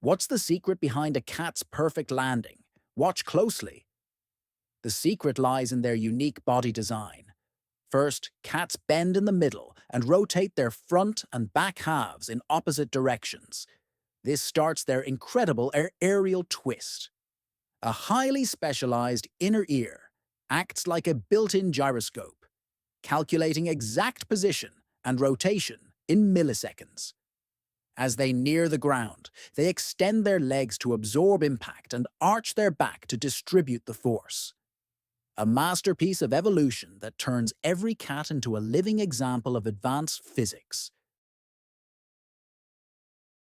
What's the secret behind a cat's perfect landing? Watch closely. The secret lies in their unique body design. First, cats bend in the middle and rotate their front and back halves in opposite directions. This starts their incredible aerial twist. A highly specialized inner ear acts like a built-in gyroscope, calculating exact position and rotation in milliseconds. As they near the ground, they extend their legs to absorb impact and arch their back to distribute the force. A masterpiece of evolution that turns every cat into a living example of advanced physics.